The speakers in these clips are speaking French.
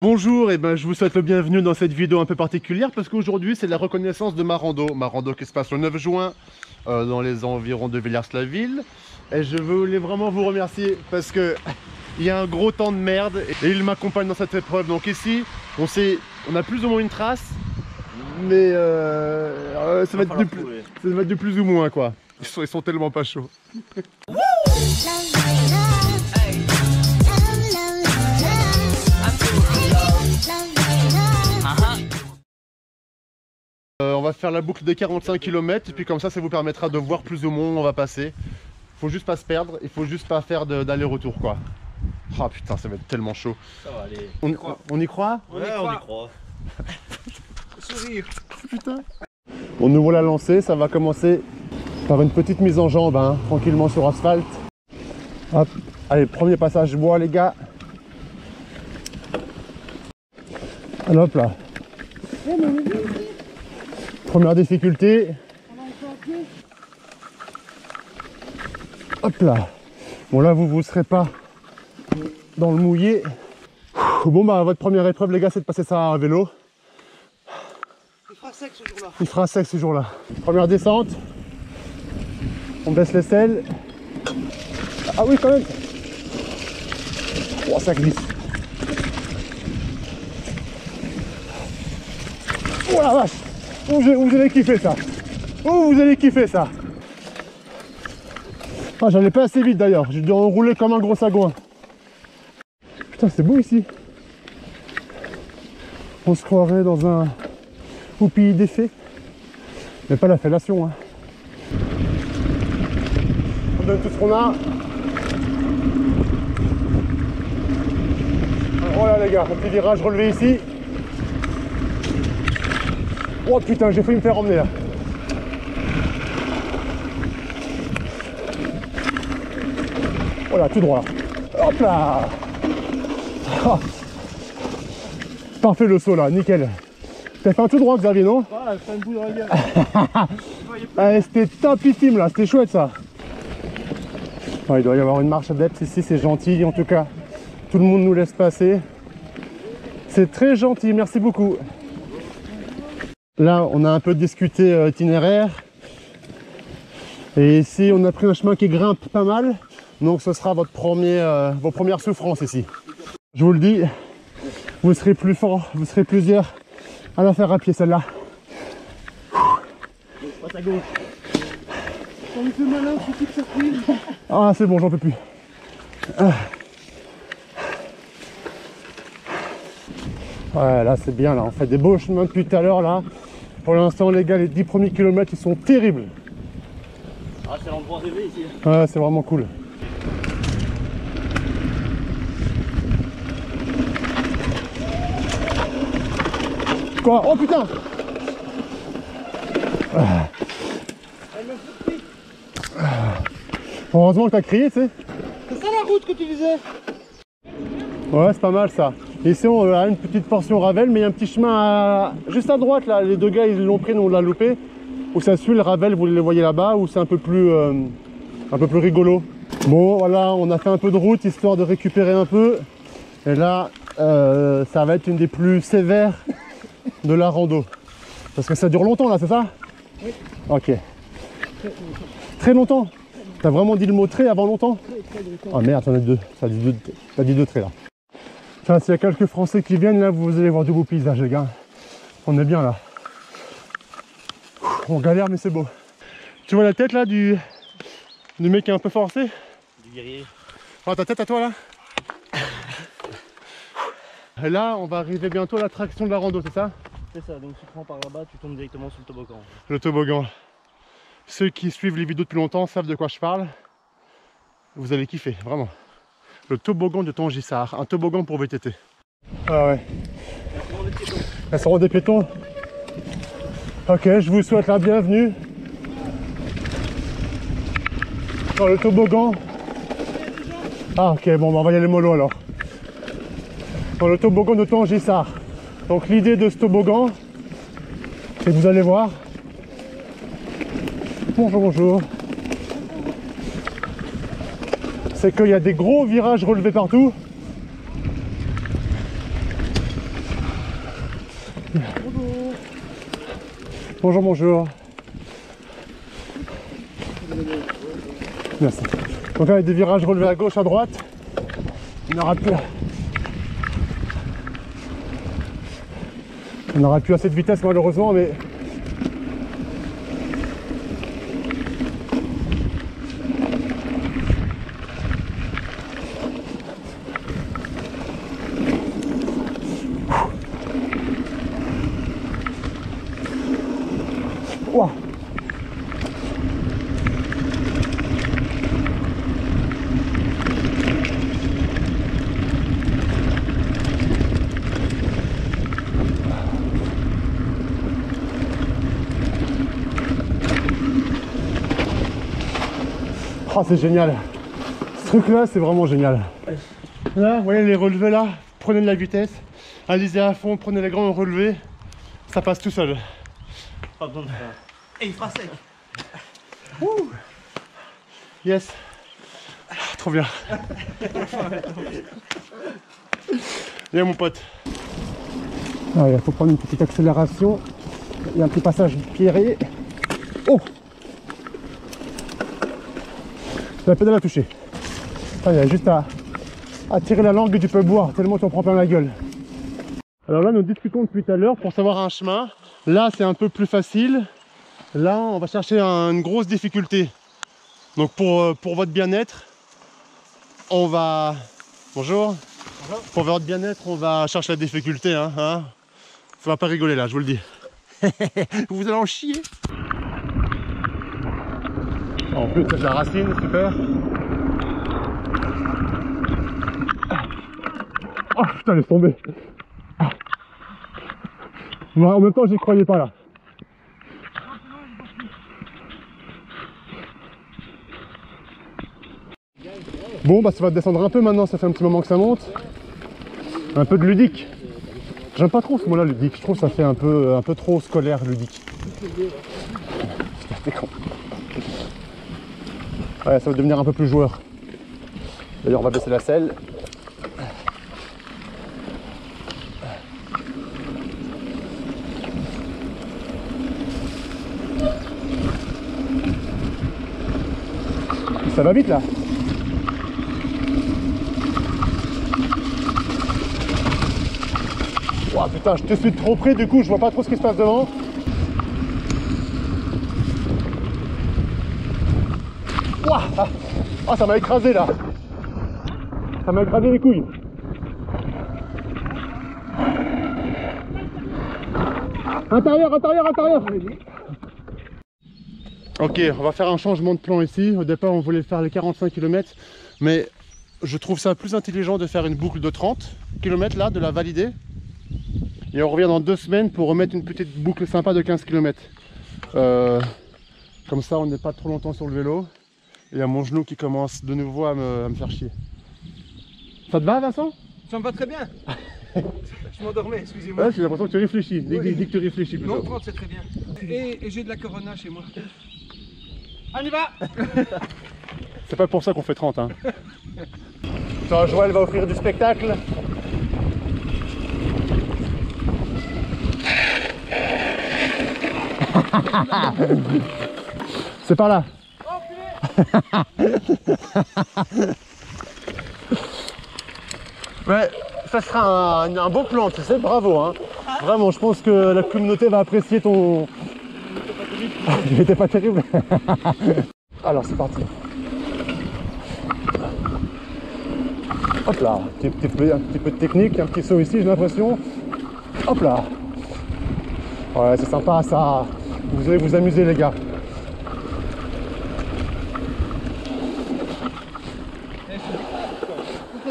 Bonjour, et ben je vous souhaite le bienvenu dans cette vidéo un peu particulière parce qu'aujourd'hui c'est la reconnaissance de ma rando qui se passe le 9 juin dans les environs de Villers-la-Ville. Et je voulais vraiment vous remercier parce que il y a un gros temps de merde et il m'accompagne dans cette épreuve. Donc ici on a plus ou moins une trace, mais ça va être du plus ou moins quoi. Ils sont tellement pas chauds. On va faire la boucle des 45 km et puis comme ça vous permettra de voir plus ou moins où on va passer. Faut juste pas se perdre, il faut juste pas faire d'aller-retour quoi. Ah oh, putain, ça va être tellement chaud. Ça va aller. On y croit? On y croit. Sourire. Putain. On ouvre la lancée, ça va commencer par une petite mise en jambe, hein, tranquillement sur asphalte. Hop. Allez, premier passage bois les gars. Allez, hop là. Première difficulté. Hop là. Bon là vous serez pas dans le mouillé. Bon bah votre première épreuve les gars c'est de passer ça à vélo. Il fera sec ce jour-là. Il fera sec ce jour-là. Première descente. On baisse les selles. Ah oui quand même. Oh ça glisse. Oh la vache. Vous allez kiffer ça. Oh vous allez kiffer ça. Ah j'allais pas assez vite d'ailleurs. J'ai dû enrouler comme un gros sagouin. Putain c'est beau ici. On se croirait dans un pays des fées. Mais pas la fellation hein. On donne tout ce qu'on a. Voilà les gars, un petit virage relevé ici. Oh putain, j'ai failli me faire emmener là. Voilà, tout droit. Hop là. Ah. Parfait le saut là, nickel. T'as fait un tout droit Xavier, non? Voilà, je fais un bout dans la gueule. Allez, c'était topissime là, c'était chouette ça. Oh, il doit y avoir une marche adepte ici, c'est gentil en tout cas. Tout le monde nous laisse passer. C'est très gentil, merci beaucoup. Là, on a un peu discuté itinéraire. Et ici, on a pris un chemin qui grimpe pas mal. Donc, ce sera vos premières souffrances ici. Je vous le dis, vous serez plus fort, vous serez plusieurs à la faire à pied celle-là. Passe à gauche. On me fait malin, je suis toute surprise. Ah, c'est bon, j'en peux plus. Ouais, là, c'est bien, là. On fait des beaux chemins depuis tout à l'heure, là. Pour l'instant, les gars, les 10 premiers kilomètres, ils sont terribles. Ah, c'est l'endroit rêvé ici. Ouais, c'est vraiment cool. Quoi? Oh putain! Heureusement que t'as crié, tu sais. C'est ça la route que tu disais? Ouais, c'est pas mal ça. Ici, on a une petite portion Ravel, mais il y a un petit chemin juste à droite là. Les deux gars, ils l'ont pris, nous on l'a loupé. Où ça suit le Ravel, vous les voyez là-bas, où c'est un peu plus rigolo. Bon, voilà, on a fait un peu de route histoire de récupérer un peu. Et là, ça va être une des plus sévères de la rando. Parce que ça dure longtemps là, c'est ça? Oui. Ok. Très longtemps. T'as vraiment dit le mot très avant longtemps? Très longtemps. Ah merde, t'en as deux. T'as dit deux traits là. Tiens, s'il y a quelques Français qui viennent là, vous allez voir de beaux paysages les gars. On est bien là. On galère mais c'est beau. Tu vois la tête là du mec qui est un peu forcé? Du guerrier. Oh, ta tête à toi là. Et là, on va arriver bientôt à l'attraction de la rando, c'est ça? C'est ça, donc tu prends par là-bas, tu tombes directement sur le toboggan. Le toboggan. Ceux qui suivent les vidéos depuis longtemps savent de quoi je parle. Vous allez kiffer, vraiment. Le toboggan de Tangier-Sard, un toboggan pour VTT. Ah ouais. La sortie des piétons. Ok, je vous souhaite la bienvenue dans le toboggan. Ah ok, bon, on va y aller mollo alors. Dans le toboggan de Tangier-Sard. Donc l'idée de ce toboggan, c'est que vous allez voir. Bonjour, bonjour. c'est qu'il y a des gros virages relevés partout. Bonjour, bonjour. Merci. Donc là, il y a des virages relevés à gauche, à droite. On n'aura plus assez de vitesse malheureusement, mais ouah. Oh, c'est génial. Ce truc là c'est vraiment génial. Là vous voyez les relevés là, prenez de la vitesse, allez-y à fond, prenez les grands relevés, ça passe tout seul. Pas besoin de faire. Et il fera sec. Ouh. Yes. Ah, trop bien. Viens mon pote. Ah, il faut prendre une petite accélération. Il y a un petit passage pierré. Oh, la pédale a touché. Ah, il y a juste à tirer la langue et tu peux boire tellement tu en prends plein la gueule. Alors là nous discutons depuis tout à l'heure pour savoir un chemin. Là c'est un peu plus facile. Là on va chercher une grosse difficulté. Donc pour votre bien-être, on va... Bonjour. Bonjour. Pour votre bien-être, on va chercher la difficulté. Hein. Ça va pas rigoler là, je vous le dis. Vous allez en chier. En plus c'est de la racine, super. Oh putain, laisse tomber. En même temps j'y croyais pas là. Bon bah ça va descendre un peu maintenant, ça fait un petit moment que ça monte. Un peu de ludique. J'aime pas trop ce mot-là ludique, je trouve que ça fait un peu trop scolaire ludique. Ouais, ça va devenir un peu plus joueur. D'ailleurs on va baisser la selle. Ça va vite là. Oh putain, je te suis de trop près, du coup je vois pas trop ce qui se passe devant. Ouah, ah, ça m'a écrasé là. Ça m'a écrasé les couilles. Intérieur, intérieur, intérieur. Ok, on va faire un changement de plan ici. Au départ on voulait faire les 45 km, mais je trouve ça plus intelligent de faire une boucle de 30 km là, de la valider. Et on revient dans 2 semaines pour remettre une petite boucle sympa de 15 km. Comme ça on n'est pas trop longtemps sur le vélo. Et il y a mon genou qui commence de nouveau à me faire chier. Ça te va Vincent? Ça me va très bien. Je m'endormais, excusez-moi. Ouais, j'ai l'impression que tu réfléchis. Dis que tu réfléchis plutôt. Non, 30 c'est très bien. Et j'ai de la Corona chez moi. On y va. C'est pas pour ça qu'on fait 30 hein. Attends, Joël va offrir du spectacle. C'est par là. Ouais, ça sera un beau plan, tu sais, bravo hein. Vraiment, je pense que la communauté va apprécier ton... Il était pas terrible. Alors c'est parti. Hop là, un petit peu de technique, un petit saut ici j'ai l'impression. Hop là. Ouais, c'est sympa ça. Vous allez vous amuser les gars.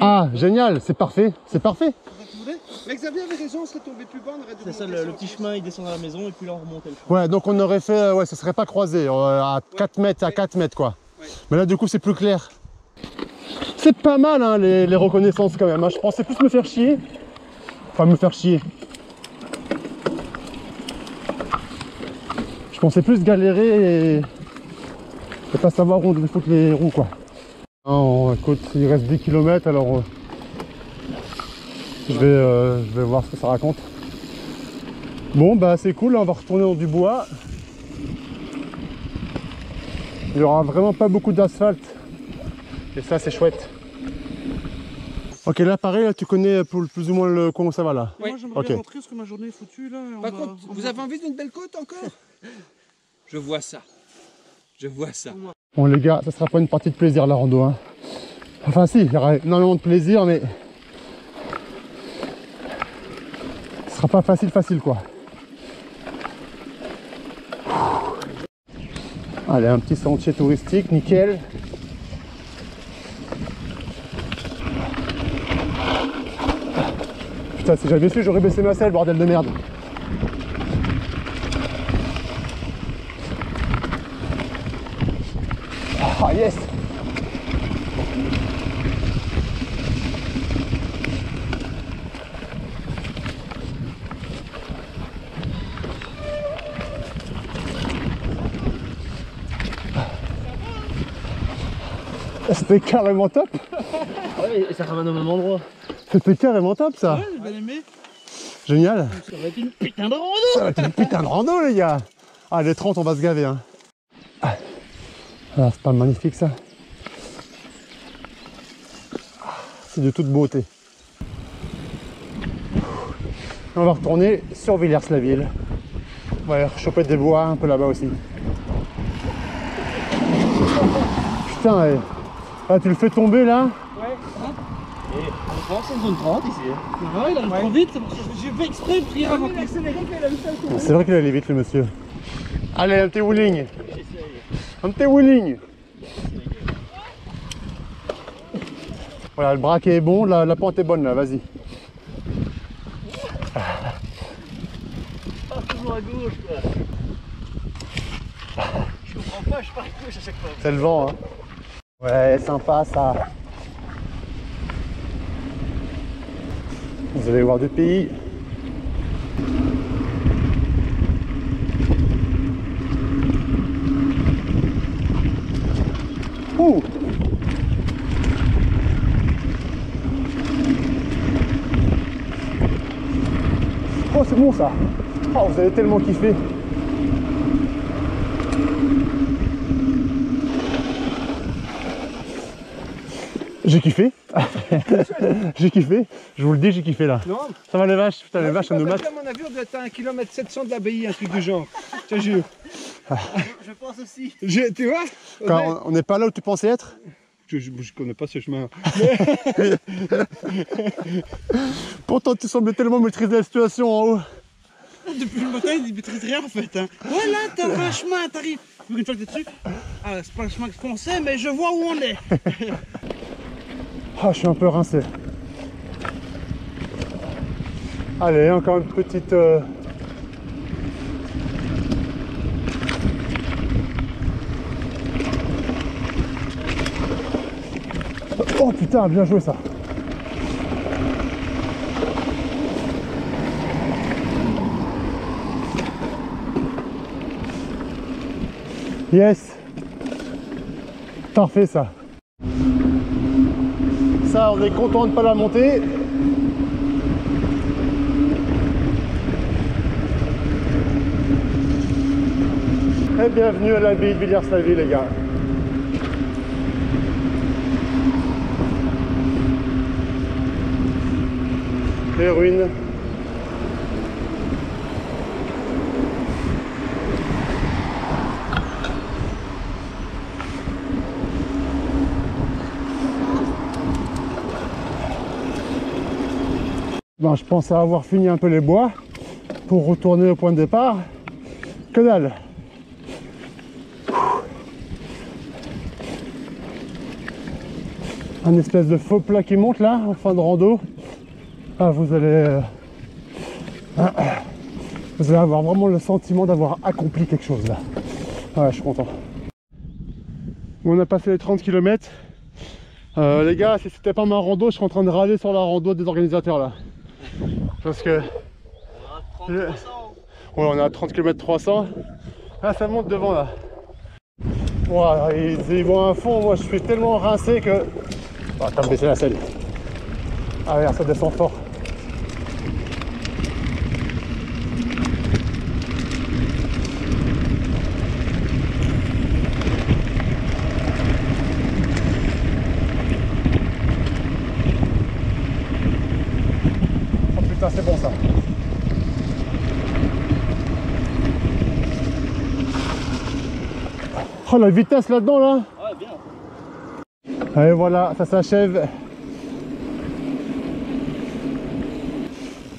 Ah, génial, c'est parfait, c'est parfait. Mais Xavier avait raison, on serait tombé plus bas, on aurait dû... C'est ça, le petit chemin, il descend à la maison et puis là on remontait le chemin. Ouais, donc on aurait fait, ouais, ça serait pas croisé, à 4 mètres, à 4 mètres quoi. Ouais. Mais là du coup c'est plus clair. C'est pas mal hein, les reconnaissances quand même, hein. Je pensais plus me faire chier. Enfin me faire chier. Je pensais plus galérer et pas savoir où il faut que les roues quoi. Écoute, il reste 10 km alors je vais voir ce que ça raconte. Bon bah c'est cool, on va retourner dans du bois. Il y aura vraiment pas beaucoup d'asphalte. Et ça c'est chouette. Ok, là pareil, là, tu connais plus ou moins comment ça va là. Ouais. Moi j'aimerais Ok. bien rentrer parce que ma journée est foutue là. Par contre, vous avez envie d'une belle côte encore? Je vois ça. Je vois ça. Bon les gars, ça sera pas une partie de plaisir la rando. Hein. Enfin si, il y aura énormément de plaisir, mais ce sera pas facile quoi. Allez, un petit sentier touristique, nickel. Putain, si j'avais su, j'aurais baissé ma selle, bordel de merde. Ah yes! C'était carrément top! Ouais, et ça ramène au même endroit. C'était carrément top ça! Ouais, j'ai bien aimé. Génial! Ça va être une putain de rando. Ça va être une putain de rando les gars! Ah les 30 on va se gaver hein! Ah, c'est pas magnifique ça! C'est de toute beauté. On va retourner sur Villers-la-Ville. Ouais, choper des bois un peu là-bas aussi. Putain, ouais. Ah, tu le fais tomber là? Et on pense que c'est une zone 30 ici. Ah, il arrive trop vite, c'est pour ça que j'ai fait exprès de prier avant. C'est vrai qu'il allait vite le monsieur. Allez, un petit wheeling. Un petit wheeling. Voilà, le braquet est bon, la pente est bonne là, vas-y. Pas toujours à gauche quoi. Je comprends pas, je pars à gauche à chaque fois. C'est le vent, hein. Ouais, sympa ça. Vous allez voir du pays. Ouh! Oh, c'est bon ça! Oh, vous allez tellement kiffer! J'ai kiffé. J'ai kiffé. Je vous le dis, j'ai kiffé là. Non. Ça va les vaches? Putain, les vaches, elles nous À matent. mon avis, on doit être à 1 km 700 de l'abbaye, un truc du genre. Je te jure. Je pense aussi. Tu vois? Quand on n'est pas là où tu pensais être? Je connais pas ce chemin. Pourtant, tu sembles tellement maîtriser la situation en haut. Depuis le matin, il ne maîtrise rien en fait. Hein. Voilà, t'as un chemin, t'arrives. Une fois que t'es dessus, ah, c'est pas le chemin que je pensais, mais je vois où on est. Ah, je suis un peu rincé. Allez, encore une petite... Oh putain, bien joué ça. Yes. Parfait ça. Ça, on est content de ne pas la monter. Et bienvenue à l'abbaye de Villers-la-Ville, les gars. Les ruines. Bon, je pensais avoir fini un peu les bois pour retourner au point de départ. Que dalle! Un espèce de faux plat qui monte là en fin de rando. Ah, vous allez avoir vraiment le sentiment d'avoir accompli quelque chose là. Ouais, je suis content. On a passé les 30 km. Les gars, si c'était pas ma rando, je serais en train de râler sur la rando des organisateurs là. Parce que... On a 30 300. Ouais, on est à 30 km 300. Ah, ça monte devant là. Ouais, ils vont à fond. Moi, je suis tellement rincé que... Oh, attends, me baisser la selle. Ah, regarde, ça descend fort. Ça c'est bon ça. Oh la vitesse là-dedans là. Ouais, bien. Et voilà, ça s'achève.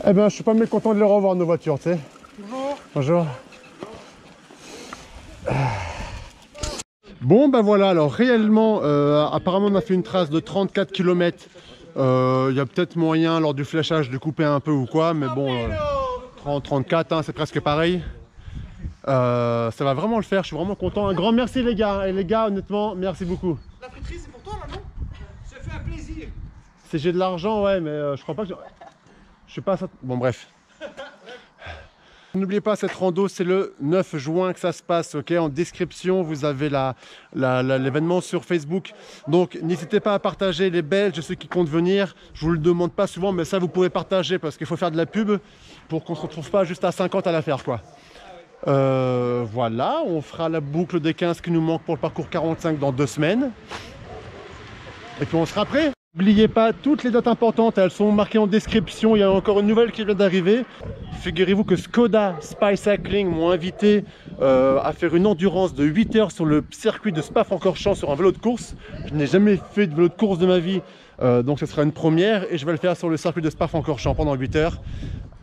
Eh ben je suis pas mécontent de les revoir nos voitures, tu sais. Bonjour. Bonjour. Bon ben voilà, alors réellement, apparemment on a fait une trace de 34 km. Il y a peut-être moyen lors du fléchage de couper un peu ou quoi, mais bon, 30-34, hein, c'est presque pareil. Ça va vraiment le faire, je suis vraiment content. Un grand merci les gars, et les gars honnêtement, merci beaucoup. La friterie, c'est pour toi là, non? Ça fait un plaisir. Si j'ai de l'argent, ouais, mais je crois pas que je suis pas ça. Bon bref. N'oubliez pas, cette rando, c'est le 9 juin que ça se passe, ok? En description, vous avez l'événement sur Facebook. Donc, n'hésitez pas à partager les Belges, ceux qui comptent venir. Je vous le demande pas souvent, mais ça, vous pouvez partager parce qu'il faut faire de la pub pour qu'on se retrouve pas juste à 50 à la faire, quoi. Voilà, on fera la boucle des 15 qui nous manquent pour le parcours 45 dans 2 semaines. Et puis, on sera prêt. N'oubliez pas, toutes les dates importantes, elles sont marquées en description. Il y a encore une nouvelle qui vient d'arriver. Figurez-vous que Skoda Spy Cycling m'ont invité à faire une endurance de 8 heures sur le circuit de Spa-Francorchamps sur un vélo de course. Je n'ai jamais fait de vélo de course de ma vie, donc ce sera une première. Et je vais le faire sur le circuit de Spa-Francorchamps pendant 8 heures.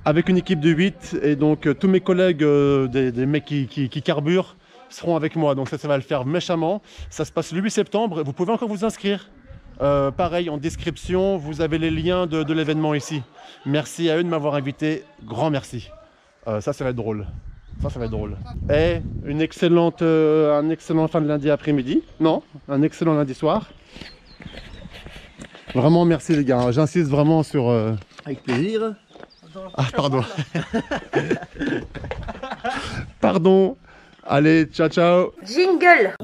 Avec une équipe de 8. Et donc tous mes collègues, des mecs qui carburent, seront avec moi. Donc ça va le faire méchamment. Ça se passe le 8 septembre. Vous pouvez encore vous inscrire. Pareil, en description, vous avez les liens de l'événement ici. Merci à eux de m'avoir invité. Grand merci. Ça va être drôle. Ça va être drôle. Et un excellent fin de lundi après-midi. Non, un excellent lundi soir. Vraiment merci les gars. J'insiste vraiment sur... Avec plaisir. Ah, pardon. Pardon. Allez, ciao, ciao. Jingle.